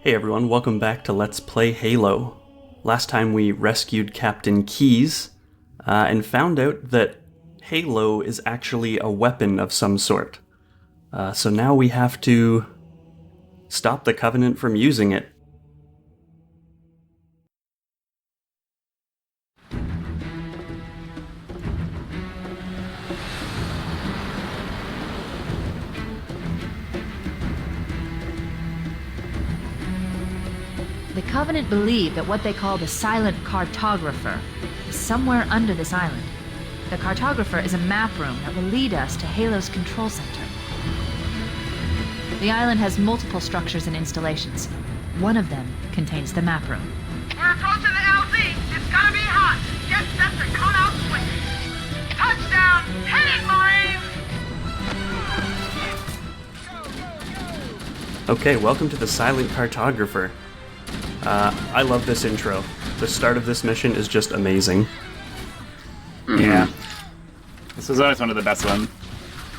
Hey everyone, welcome back to Let's Play Halo. Last time we rescued Captain Keyes, and found out that Halo is actually a weapon of some sort. So now we have to stop the Covenant from using it. The Covenant believe that what they call the silent Cartographer is somewhere under this island. The Cartographer is a map room that will lead us to Halo's control center. The island has multiple structures and installations. One of them contains the map room. We're approaching the LZ. It's gonna be hot. Get set to cut out switch. Touchdown! Hit it, Marines! Okay, welcome to the Silent Cartographer. I love this intro. The start of this mission is just amazing. Mm-hmm. Yeah. This is always one of the best ones.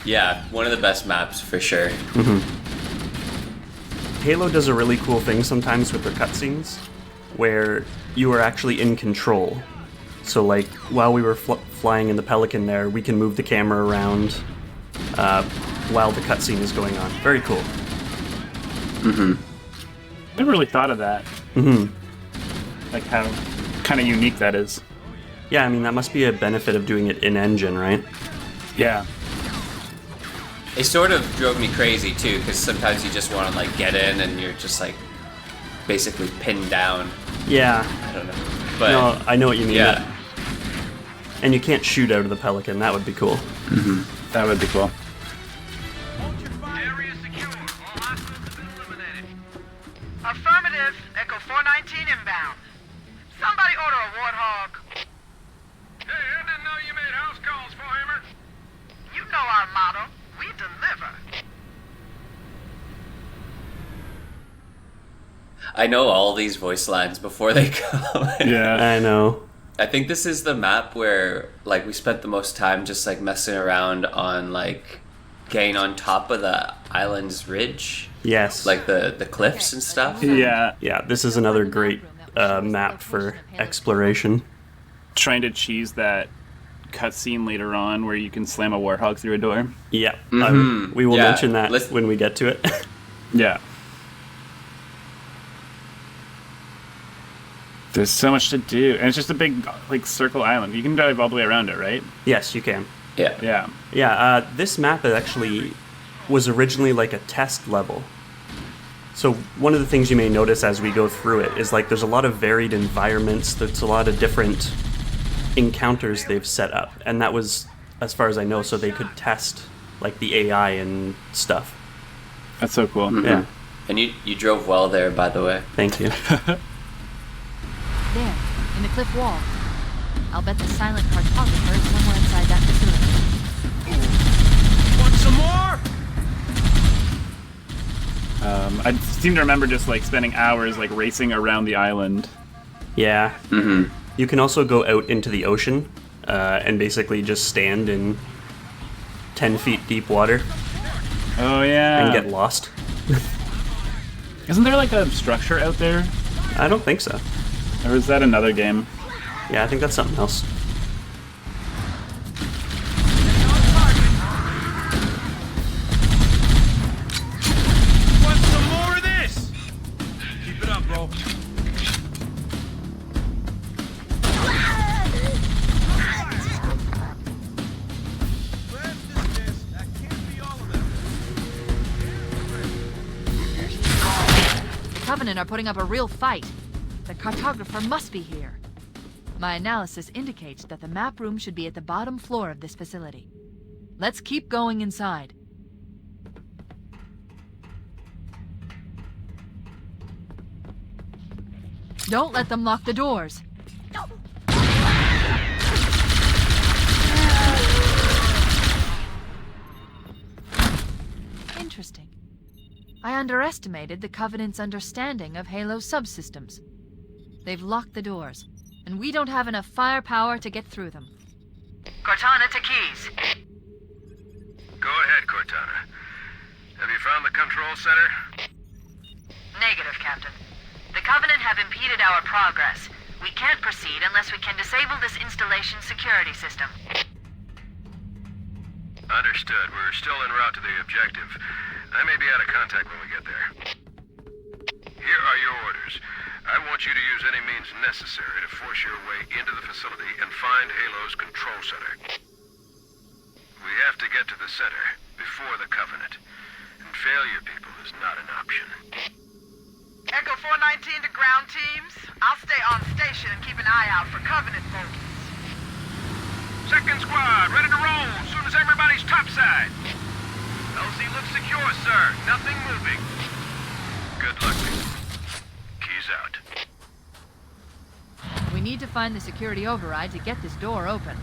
Yeah, one of the best maps for sure. Mm-hmm. Halo does a really cool thing sometimes with their cutscenes, where you are actually in control. So like, while we were flying in the Pelican there, we can move the camera around while the cutscene is going on. Very cool. Mm-hmm. Never really thought of that. Mm-hmm. Like how kind of unique that is. Yeah, I mean, that must be a benefit of doing it in-engine, right? Yeah. It sort of drove me crazy too, because sometimes you just want to like get in and you're just like basically pinned down. Yeah. I don't know. But no, I know what you mean. Yeah. And you can't shoot out of the Pelican. That would be cool. Mm-hmm. That would be cool. Area secure. All hostiles have been eliminated. Affirmative. Echo 419 inbound. Somebody order a Warthog. Hey, I didn't know you made house calls for Hammer. You know our motto. We deliver. I know all these voice lines before they come. Yeah. I know. I think this is the map where like we spent the most time just like messing around on like getting on top of the island's ridge. Yes. Like the cliffs and stuff. Yeah. Yeah, this is another great map for exploration. Trying to cheese that cutscene later on where you can slam a Warthog through a door. Yeah, Mm-hmm. we will Yeah, mention that when we get to it. Yeah. There's so much to do, and it's just a big like circle island. You can dive all the way around it, right? Yes, you can. Yeah. Yeah. Yeah, this map actually was originally like a test level. So one of the things you may notice as we go through it is like there's a lot of varied environments. There's a lot of different encounters they've set up, and that was, as far as I know, so they could test like the AI and stuff. That's so cool. Mm-hmm. Yeah. And you drove well there, by the way. Thank you. There, in the cliff wall. I'll bet the silent Cartographer is somewhere inside that facility. Want some more? I seem to remember just like spending hours like racing around the island. Yeah. Mm-hmm. You can also go out into the ocean and basically just stand in 10 feet deep water Oh yeah. and get lost. Isn't there like a structure out there? I don't think so. Or is that another game? Yeah, I think that's something else. Want some more of this? Keep it up, bro. The Covenant are putting up a real fight. The Cartographer must be here. My analysis indicates that the map room should be at the bottom floor of this facility. Let's keep going inside. Don't let them lock the doors. Interesting. I underestimated the Covenant's understanding of Halo's subsystems. They've locked the doors, and we don't have enough firepower to get through them. Cortana to Keyes. Go ahead, Cortana. Have you found the control center? Negative, Captain. The Covenant have impeded our progress. We can't proceed unless we can disable this installation's security system. Understood. We're still en route to the objective. I may be out of contact when we get there. Here are your orders. I want you to use any means necessary to force your way into the facility and find Halo's control center. We have to get to the center before the Covenant. And failure, people, is not an option. Echo 419 to ground teams. I'll stay on station and keep an eye out for Covenant bogies. Second squad, ready to roll as soon as everybody's topside. LZ looks secure, sir. Nothing moving. Good luck, people. Keys out. We need to find the security override to get this door open.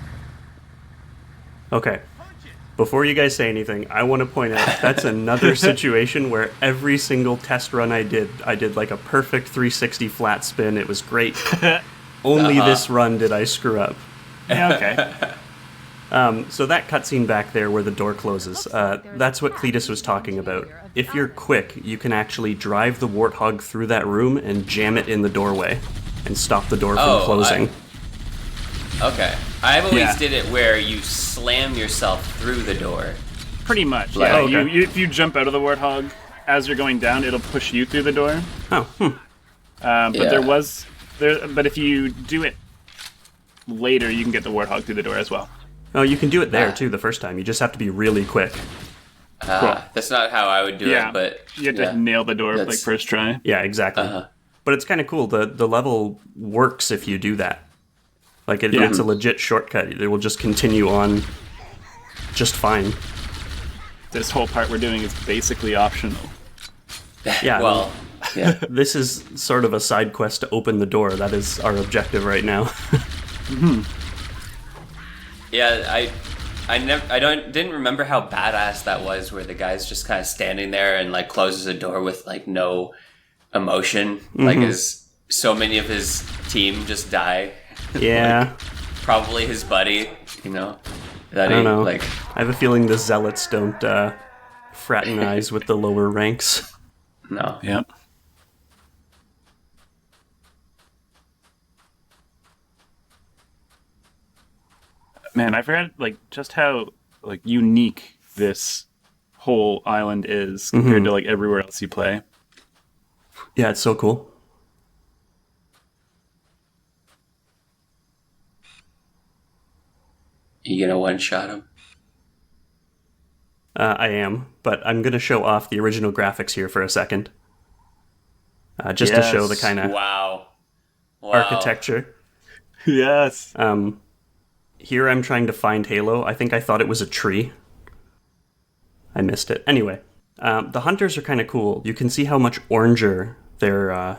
Okay. Before you guys say anything, I want to point out that's another situation where every single test run I did like a perfect 360 flat spin. It was great. Only this run did I screw up. Yeah, okay. So that cutscene back there where the door closes, that's what Cletus was talking about. If you're quick, you can actually drive the Warthog through that room and jam it in the doorway and stop the door from closing. Okay. I've always Yeah. did it where you slam yourself through the door. Pretty much. Like- Yeah. Oh, okay. If you jump out of the Warthog, as you're going down, it'll push you through the door. Oh, But Yeah. But if you do it later, you can get the Warthog through the door as well. Oh, you can do it there too the first time. You just have to be really quick. Cool. That's not how I would do Yeah, it, but you have to yeah. nail the door like That's- first try. Yeah, exactly. But it's kind of cool. The level works if you do that. Like it's a legit shortcut. It will just continue on just fine. This whole part we're doing is basically optional. Yeah. Well, yeah. This is sort of a side quest to open the door. That is our objective right now. Yeah, didn't remember how badass that was, where the guy's just kind of standing there and like closes a door with like no emotion, like as so many of his team just die. Yeah. Probably his buddy, you know. That I don't he know. like. I have a feeling the zealots don't fraternize with the lower ranks. No. Yep. Man, I forgot like just how like unique this whole island is compared to like everywhere else you play. Yeah, it's so cool. You gonna one shot him? I am, but I'm going to show off the original graphics here for a second. Just to show the Yes. kind of Wow. architecture. Yes. Here I'm trying to find Halo. I think I thought it was a tree. I missed it. Anyway, the hunters are kind of cool. You can see how much oranger their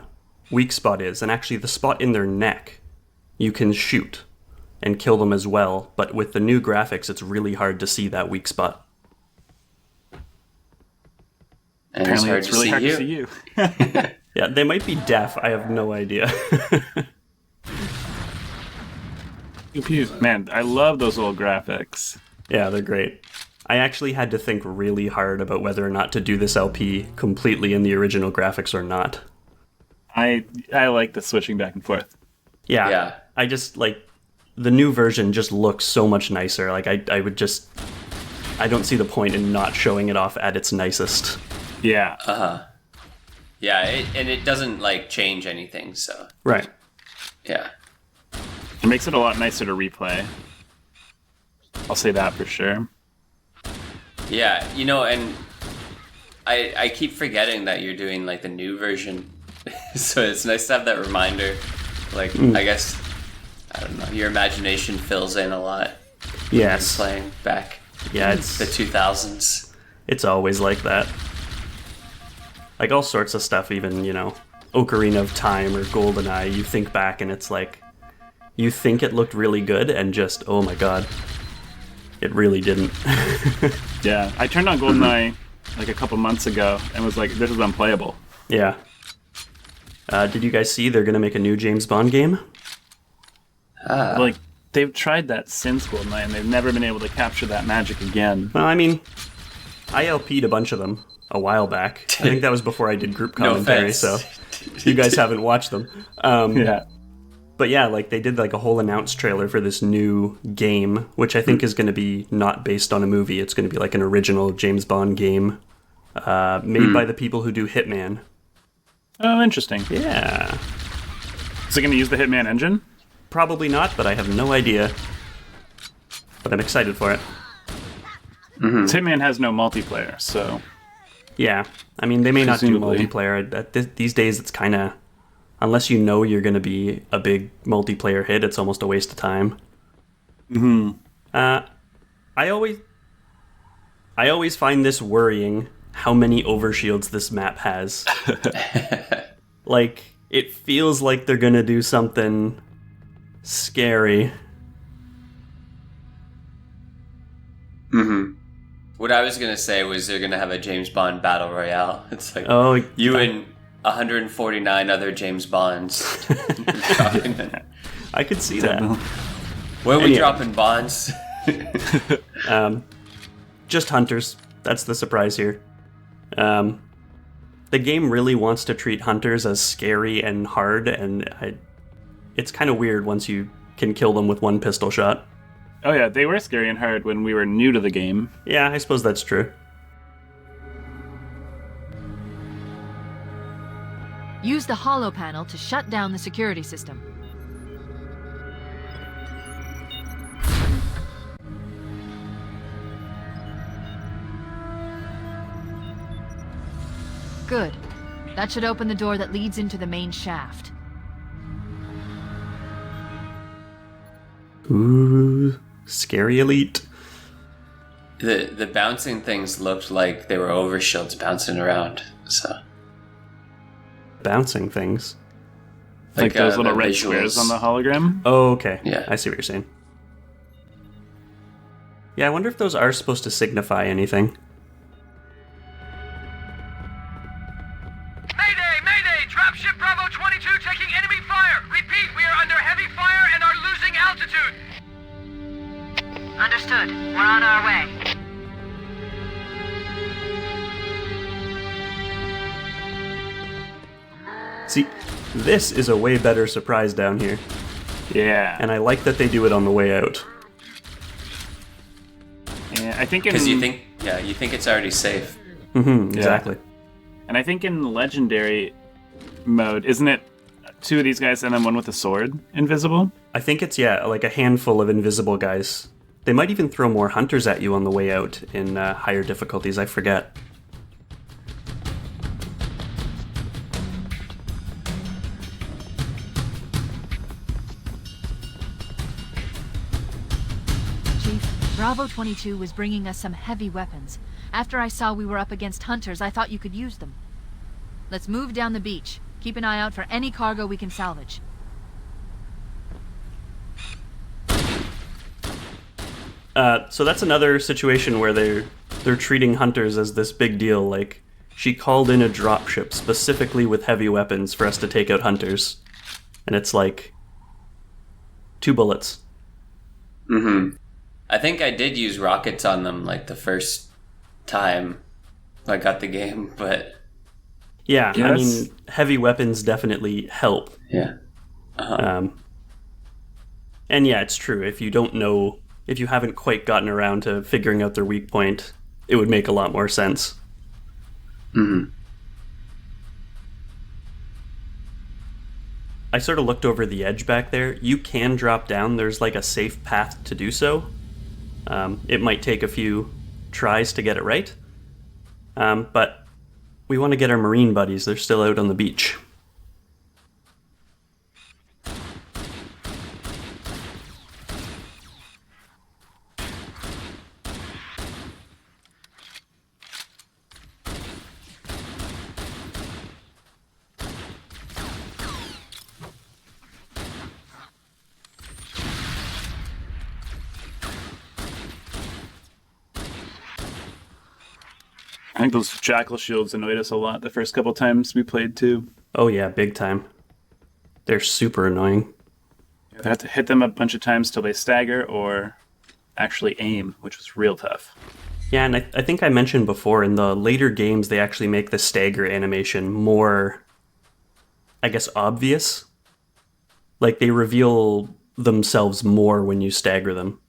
weak spot is, and actually the spot in their neck you can shoot and kill them as well, but with the new graphics it's really hard to see that weak spot. And Apparently it's it's really hard to see you. Yeah, they might be deaf, I have no idea. Pew, pew. Man, I love those old graphics. Yeah, they're great. I actually had to think really hard about whether or not to do this LP completely in the original graphics or not. I like the switching back and forth. Yeah, Yeah. I just, like, the new version just looks so much nicer. Like, I would just... I don't see the point in not showing it off at its nicest. Yeah. Yeah, and it doesn't like change anything, so Right. yeah. It makes it a lot nicer to replay. I'll say that for sure. Yeah, you know, and I keep forgetting that you're doing like the new version. So it's nice to have that reminder. Like I guess I don't know, your imagination fills in a lot Yes. playing back Yeah, the it's 2000s. it's always like that. Like, all sorts of stuff, even, you know, Ocarina of Time or GoldenEye, you think back and it's like, you think it looked really good and just, oh my god, it really didn't. Yeah. I turned on GoldenEye like a couple months ago and was like, this is unplayable. Yeah. Did you guys see they're going to make a new James Bond game? Like, they've tried that since GoldenEye and they've never been able to capture that magic again. Well, I mean, I LP'd a bunch of them. a while back. I think that was before I did group No commentary, offense. so you guys haven't watched them. Yeah. But yeah, like they did like a whole announce trailer for this new game, which I think is going to be not based on a movie. It's going to be like an original James Bond game made by the people who do Hitman. Oh, interesting. Yeah. Is it going to use the Hitman engine? Probably not, but I have no idea. But I'm excited for it. 'Cause Hitman has no multiplayer, so... Yeah. I mean, they may not do Presumably. multiplayer. These days, it's kind of... Unless you know you're going to be a big multiplayer hit, it's almost a waste of time. I always find this worrying, how many overshields this map has. Like, it feels like they're going to do something scary. What I was gonna say was they're gonna have a James Bond battle royale. It's like Oh, you and 149 other James Bonds. I could see that. Where are we Anyhow. dropping Bonds? Just hunters. That's the surprise here. The game really wants to treat hunters as scary and hard, and it's kind of weird once you can kill them with one pistol shot. Oh yeah, they were scary and hard when we were new to the game. Yeah, I suppose that's true. Use the holo panel to shut down the security system. Good. That should open the door that leads into the main shaft. Ooh, scary elite. The bouncing things looked like they were overshields bouncing around. So Bouncing things. Like those the little red visuals. squares on the hologram. Oh, okay. Yeah. I see what you're saying. Yeah, I wonder if those are supposed to signify anything. Mayday! Mayday! Dropship Bravo 22 taking enemy fire! Repeat, we are under heavy fire and are losing altitude! Understood. We're on our way. See, this is a way better surprise down here, Yeah. and I like that they do it on the way out. Yeah, I think in... Because you think it's already safe. Exactly. And I think in Legendary mode, isn't it two of these guys and then one with a sword invisible? I think it's, yeah, like a handful of invisible guys. They might even throw more hunters at you on the way out in higher difficulties, I forget. Chief, Bravo 22 was bringing us some heavy weapons. After I saw we were up against hunters, I thought you could use them. Let's move down the beach. Keep an eye out for any cargo we can salvage. So that's another situation where they're treating hunters as this big deal. Like, she called in a dropship specifically with heavy weapons for us to take out hunters. And it's like 2 bullets. I think I did use rockets on them like the first time I got the game, but Yeah, I Yes. mean, heavy weapons definitely help. yeah. And yeah, it's true. If you don't know, if you haven't quite gotten around to figuring out their weak point, it would make a lot more sense. I sort of looked over the edge back there. You can drop down. There's like a safe path to do so. It might take a few tries to get it right. But we want to get our Marine buddies. They're still out on the beach. I think those jackal shields annoyed us a lot the first couple times we played too. Oh yeah, big time. They're super annoying. You have to hit them a bunch of times till they stagger or actually aim, which was real tough. Yeah, and I think I mentioned before, in the later games, they actually make the stagger animation more, I guess, obvious. Like, they reveal themselves more when you stagger them.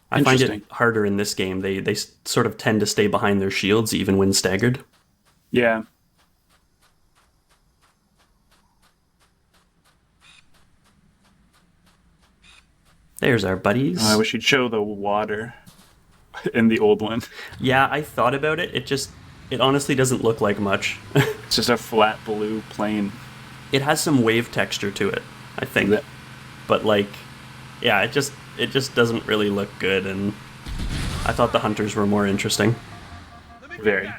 I find it harder in this game. They sort of tend to stay behind their shields even when staggered. Yeah. There's our buddies. I wish you'd show the water in the old one. Yeah, I thought about it. It honestly doesn't look like much. It's just a flat blue plane. It has some wave texture to it, I think. Yeah. But like, yeah, it just doesn't really look good, and I thought the hunters were more interesting. Very.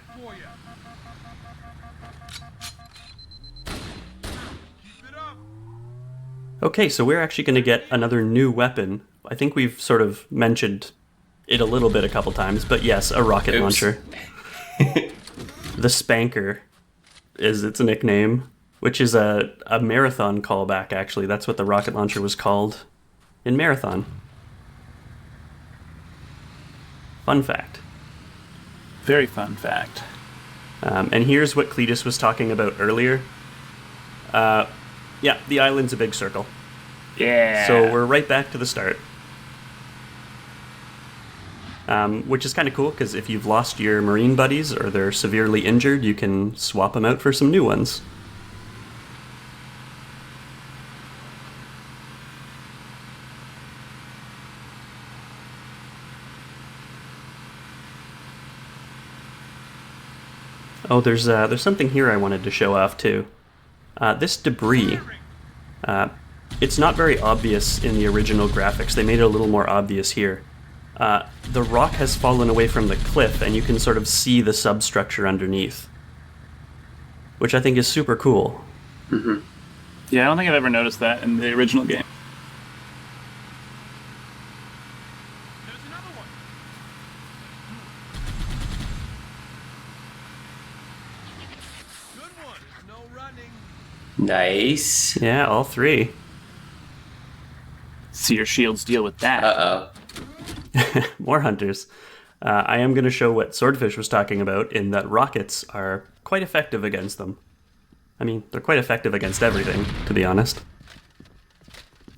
Okay, so we're actually going to get another new weapon. I think we've sort of mentioned it a little bit a couple times, but yes, a rocket launcher. The Spanker is its nickname, which is a Marathon callback, actually. That's what the rocket launcher was called in Marathon. Fun fact. Very fun fact. And here's what Cletus was talking about earlier. Yeah, the island's a big circle. Yeah. So we're right back to the start. Which is kind of cool, because if you've lost your Marine buddies or they're severely injured, you can swap them out for some new ones. Oh, there's something here I wanted to show off too. This debris, it's not very obvious in the original graphics. They made it a little more obvious here. The rock has fallen away from the cliff, and you can sort of see the substructure underneath, which I think is super cool. Mm-hmm. Yeah, I don't think I've ever noticed that in the original game. There's another one. Good one. No running. Nice. Yeah, all three. See your shields deal with that. Uh-oh. More hunters. I am going to show what Swordfish was talking about, in that rockets are quite effective against them. I mean, they're quite effective against everything, to be honest.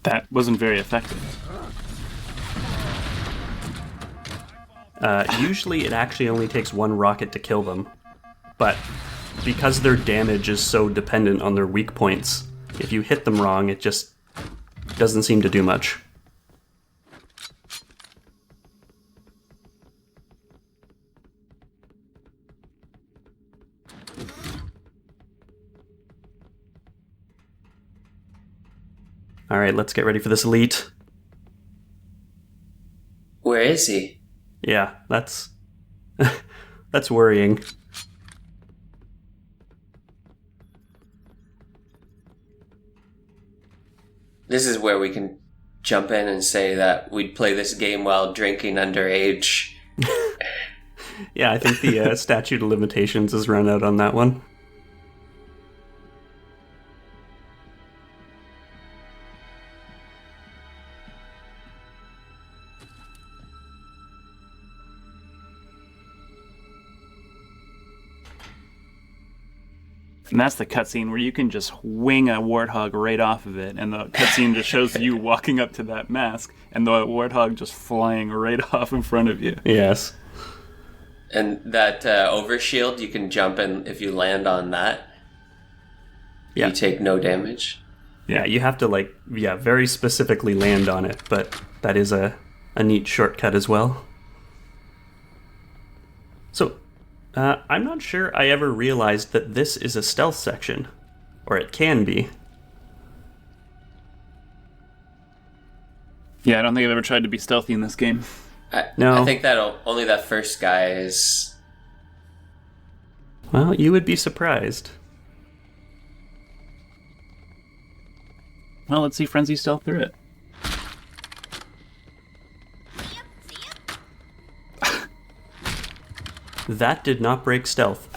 That wasn't very effective. Usually it actually only takes one rocket to kill them, but because their damage is so dependent on their weak points, if you hit them wrong, it just doesn't seem to do much. Alright, let's get ready for this elite. Where is he? Yeah, that's... that's worrying. This is where we can jump in and say that we'd play this game while drinking underage. Yeah, I think the statute of limitations has run out on that one. And that's the cutscene where you can just wing a Warthog right off of it, and the cutscene just shows you walking up to that mask, and the Warthog just flying right off in front of you. Yes. And that overshield, you can jump in if you land on that. Yeah. You take no damage. Yeah, you have to, very specifically land on it, but that is a neat shortcut as well. So, I'm not sure I ever realized that this is a stealth section. Or it can be. Yeah, I don't think I've ever tried to be stealthy in this game. No. I think that only that first guy is... Well, you would be surprised. Well, let's see Frenzy stealth through it. That did not break stealth.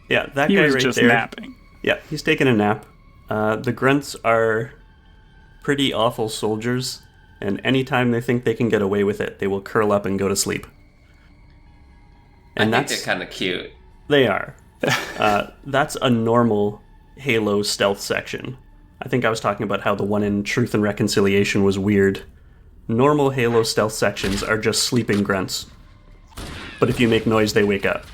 Yeah, that He guy was right just there. napping. Yeah, he's taking a nap. The grunts are pretty awful soldiers, and anytime they think they can get away with it, they will curl up and go to sleep. And I think they're kind of cute. They are. That's a normal Halo stealth section. I think I was talking about how the one in Truth and Reconciliation was weird. Normal Halo stealth sections are just sleeping grunts. But if you make noise, they wake up.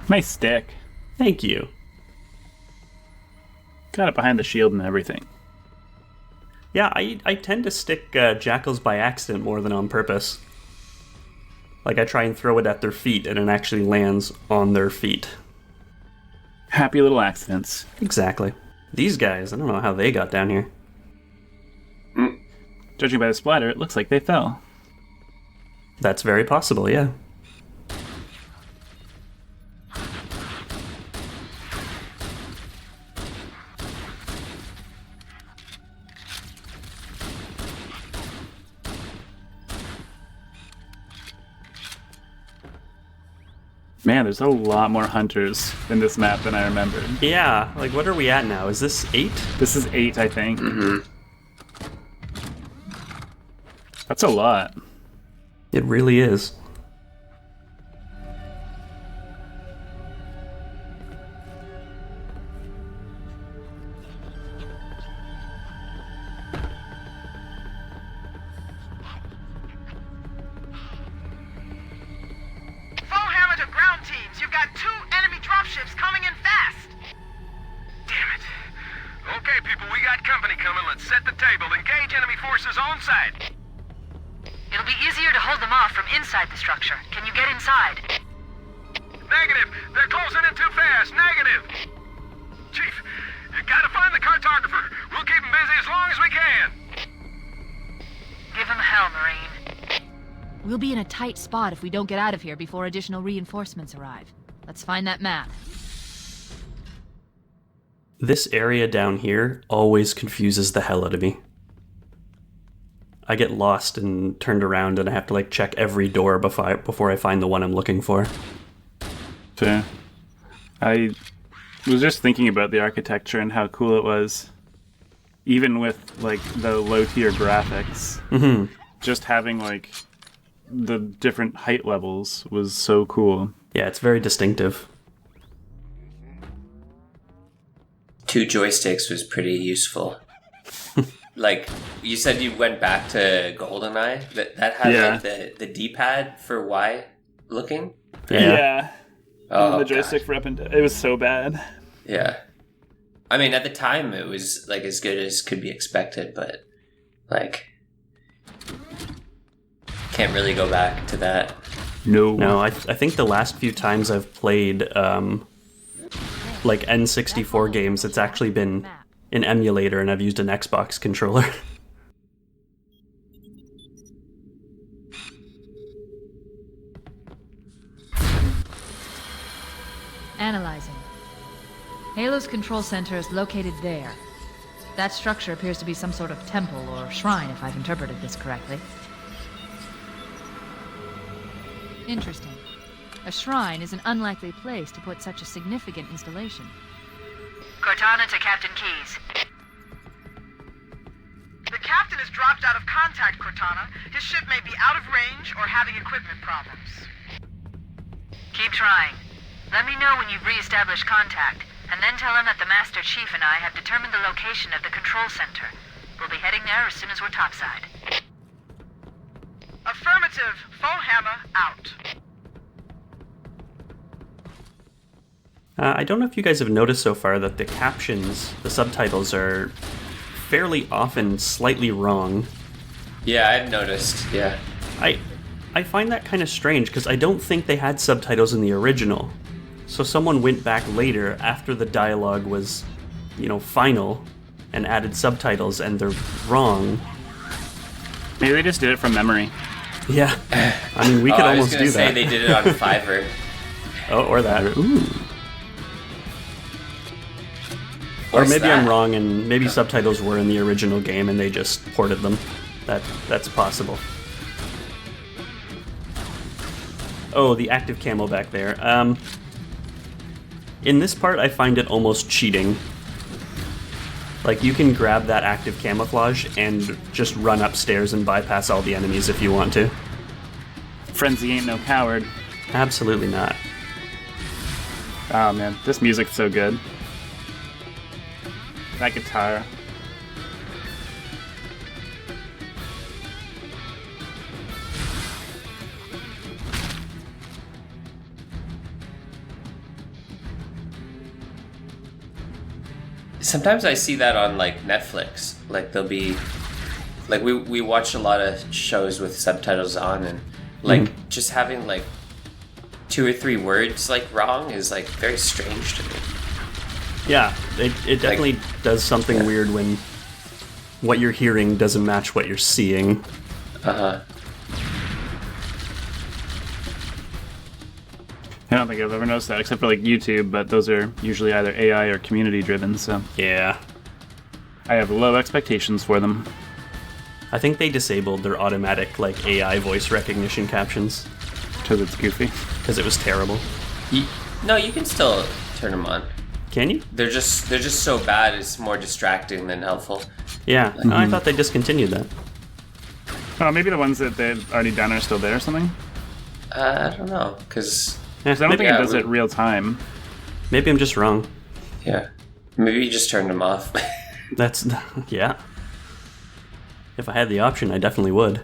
Nice stick. Thank you. Got it behind the shield and everything. Yeah, I tend to stick jackals by accident more than on purpose. Like, I try and throw it at their feet, and it actually lands on their feet. Happy little accidents. Exactly. These guys, I don't know how they got down here. Judging by the splatter, it looks like they fell. That's very possible, yeah. Man, there's a lot more hunters in this map than I remembered. Yeah, like, what are we at now? Is this 8? This is 8, I think. Mm-hmm. That's a lot. It really is. It'll be easier to hold them off from inside the structure. Can you get inside? Negative! They're closing in too fast! Negative! Chief, you gotta find the Cartographer. We'll keep him busy as long as we can. Give him hell, Marine. We'll be in a tight spot if we don't get out of here before additional reinforcements arrive. Let's find that map. This area down here always confuses the hell out of me. I get lost and turned around and I have to like check every door before I find the one I'm looking for. Fair. I was just thinking about the architecture and how cool it was. Even with like the low tier graphics. Mm-hmm. Just having like the different height levels was so cool. Yeah, it's very distinctive. 2 joysticks was pretty useful. Like, you said you went back to GoldenEye? That had, like, the D-pad for Y looking? Yeah. Oh, the joystick for up and down. It was so bad. Yeah. I mean, at the time, it was, like, as good as could be expected, but, like, can't really go back to that. No, I think the last few times I've played, like, N64 games, it's actually been an emulator, and I've used an Xbox controller. Analyzing. Halo's control center is located there. That structure appears to be some sort of temple or shrine, if I've interpreted this correctly. Interesting. A shrine is an unlikely place to put such a significant installation. Cortana to Captain Keyes. The captain has dropped out of contact, Cortana. His ship may be out of range or having equipment problems. Keep trying. Let me know when you've re-established contact, and then tell him that the Master Chief and I have determined the location of the control center. We'll be heading there as soon as we're topside. Affirmative. Full hammer out. I don't know if you guys have noticed so far that the captions, the subtitles, are fairly often slightly wrong. Yeah, I've noticed, yeah. I find that kind of strange, because I don't think they had subtitles in the original. So someone went back later, after the dialogue was, final, and added subtitles, and they're wrong. Maybe they just did it from memory. Yeah. I mean, we could almost do that. I was gonna say they did it on Fiverr. Oh, or that. Ooh. Or maybe I'm wrong, and maybe subtitles were in the original game, and they just ported them. That's possible. Oh, the active camo back there. In this part, I find it almost cheating. Like, you can grab that active camouflage and just run upstairs and bypass all the enemies if you want to. Frenzy ain't no coward. Absolutely not. Oh man, this music's so good. That guitar. Sometimes I see that on like Netflix. Like there'll be, like we watch a lot of shows with subtitles on, and like just having like 2 or 3 words like wrong is like very strange to me. Yeah, it definitely does something weird when what you're hearing doesn't match what you're seeing. Uh-huh. I don't think I've ever noticed that, except for like YouTube, but those are usually either AI or community driven, so Yeah. I have low expectations for them. I think they disabled their automatic like AI voice recognition captions Because it's goofy. because it was terrible. No, you can still turn them on. Can you? They're just so bad. It's more distracting than helpful. Yeah. Oh, I thought they discontinued that. Oh, maybe the ones that they've already done are still there or something? I don't know, because Yeah, I don't think it does it real time. maybe I'm just wrong. yeah, maybe you just turned them off. That's yeah. If I had the option, I definitely would.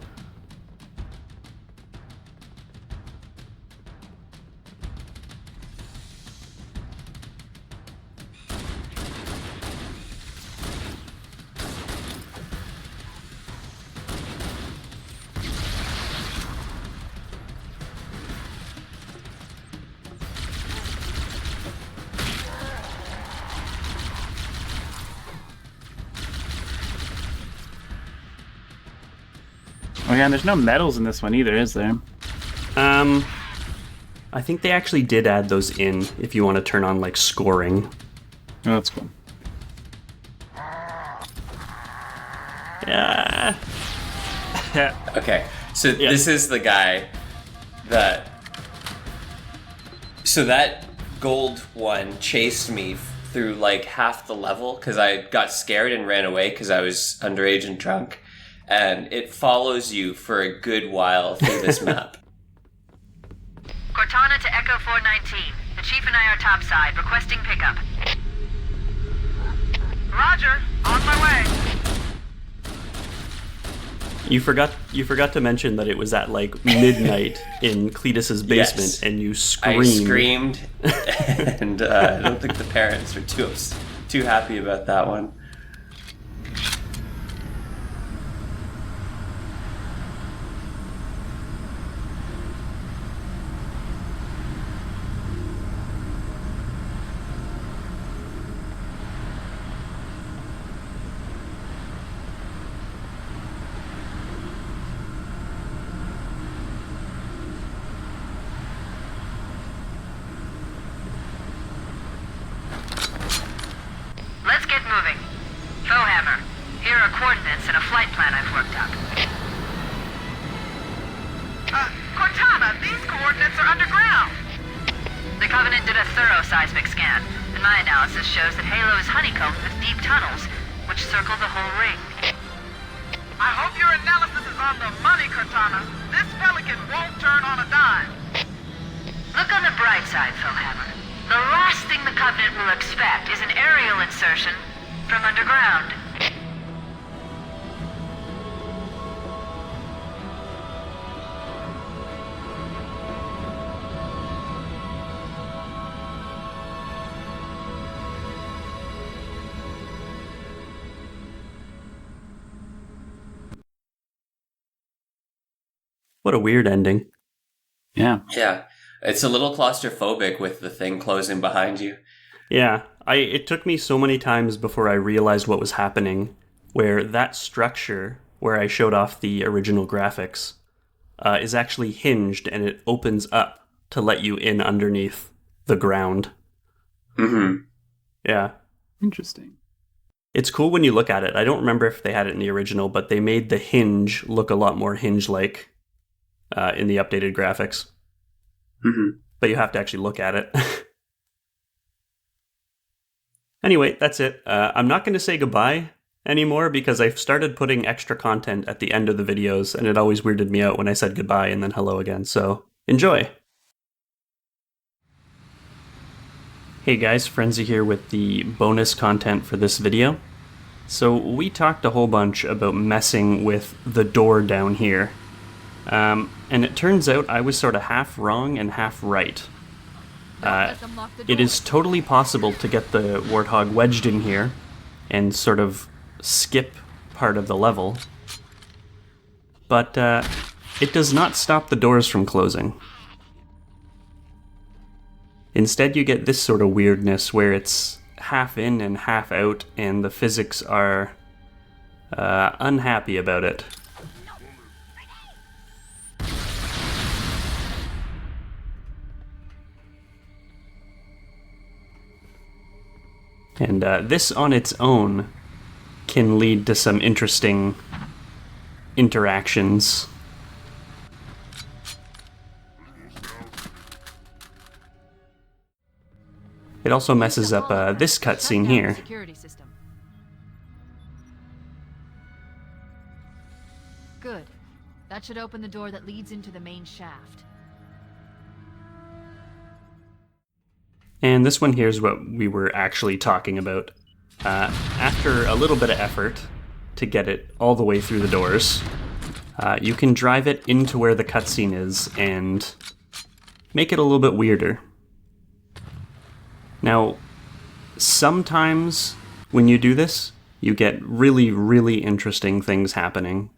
Oh yeah, and there's no medals in this one either, is there? I think they actually did add those in if you want to turn on like scoring. Oh, that's cool. Yeah. Okay, so Yeah. this is the guy that. So that gold one chased me through like half the level because I got scared and ran away because I was underage and drunk. And it follows you for a good while through this map. Cortana to Echo 419. The Chief and I are topside, requesting pickup. Roger, on my way. You forgot to mention that it was at like midnight in Cletus's basement, Yes. and you I screamed. screamed, and I don't think the parents were too happy about that one. Let's get moving. Foehammer, here are coordinates and a flight plan I've worked up. Cortana, these coordinates are underground. The Covenant did a thorough seismic scan, and my analysis shows that Halo is honeycombed with deep tunnels, which circle the whole ring. I hope your analysis is on the money, Cortana. This Pelican won't turn on a dime. Look on the bright side, Foehammer. The last thing the Covenant will expect is an aerial insertion from underground. What a weird ending. Yeah. Yeah, it's a little claustrophobic with the thing closing behind you. Yeah, it took me so many times before I realized what was happening, where that structure, where I showed off the original graphics, is actually hinged and it opens up to let you in underneath the ground. Mm-hmm. Yeah. Interesting. It's cool when you look at it. I don't remember if they had it in the original, but they made the hinge look a lot more hinge-like in the updated graphics. but you have to actually look at it. Anyway, that's it. I'm not going to say goodbye anymore because I've started putting extra content at the end of the videos, and it always weirded me out when I said goodbye and then hello again, so enjoy! Hey guys, Frenzy here with the bonus content for this video. So we talked a whole bunch about messing with the door down here. And it turns out I was sort of half wrong and half right. It is totally possible to get the Warthog wedged in here and sort of skip part of the level. But it does not stop the doors from closing. Instead, you get this sort of weirdness where it's half in and half out, and the physics are unhappy about it. And this on its own can lead to some interesting interactions. It also messes up this cutscene here. Security system. Good. That should open the door that leads into the main shaft. And this one here is what we were actually talking about. After a little bit of effort to get it all the way through the doors, you can drive it into where the cutscene is and make it a little bit weirder. Now, sometimes when you do this, you get really, really interesting things happening.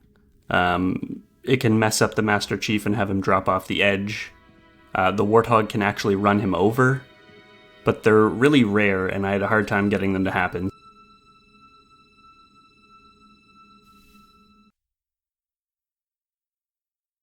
It can mess up the Master Chief and have him drop off the edge. The Warthog can actually run him over, but they're really rare and I had a hard time getting them to happen.